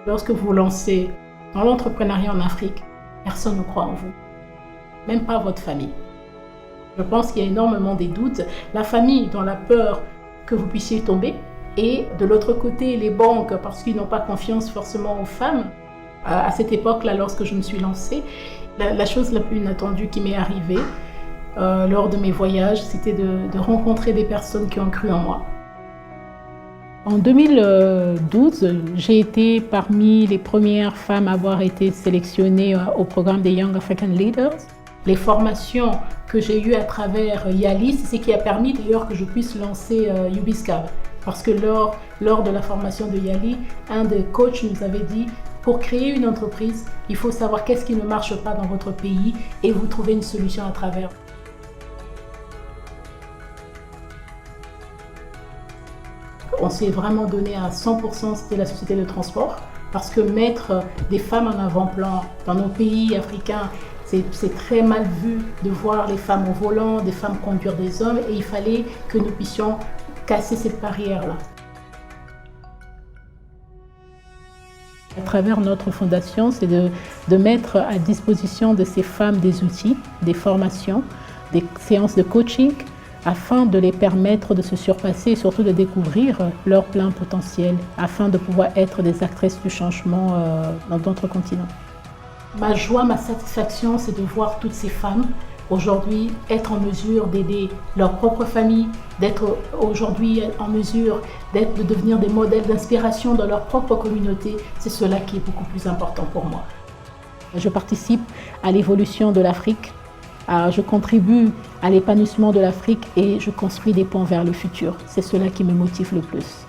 Lorsque vous vous lancez dans l'entrepreneuriat en Afrique, personne ne croit en vous, même pas votre famille. Je pense qu'il y a énormément des doutes. La famille dans la peur que vous puissiez tomber et de l'autre côté, les banques parce qu'ils n'ont pas confiance forcément aux femmes. À cette époque-là, lorsque je me suis lancée, la chose la plus inattendue qui m'est arrivée lors de mes voyages, c'était de rencontrer des personnes qui ont cru en moi. En 2012, j'ai été parmi les premières femmes à avoir été sélectionnées au programme des Young African Leaders. Les formations que j'ai eues à travers YALI, c'est ce qui a permis d'ailleurs que je puisse lancer UBISCAB. Parce que lors de la formation de YALI, un des coachs nous avait dit pour créer une entreprise, il faut savoir qu'est-ce qui ne marche pas dans votre pays et vous trouver une solution à travers. On s'est vraiment donné à 100%, c'était la société de transport, parce que mettre des femmes en avant-plan dans nos pays africains, c'est très mal vu de voir les femmes au volant, des femmes conduire des hommes, et il fallait que nous puissions casser cette barrière-là. À travers notre fondation, c'est de mettre à disposition de ces femmes des outils, des formations, des séances de coaching, afin de les permettre de se surpasser et surtout de découvrir leur plein potentiel, afin de pouvoir être des actrices du changement dans d'autres continents. Ma joie, ma satisfaction, c'est de voir toutes ces femmes aujourd'hui être en mesure d'aider leur propre famille, d'être aujourd'hui en mesure de devenir des modèles d'inspiration dans leur propre communauté. C'est cela qui est beaucoup plus important pour moi. Je participe à l'évolution de l'Afrique. Je contribue à l'épanouissement de l'Afrique et je construis des ponts vers le futur. C'est cela qui me motive le plus.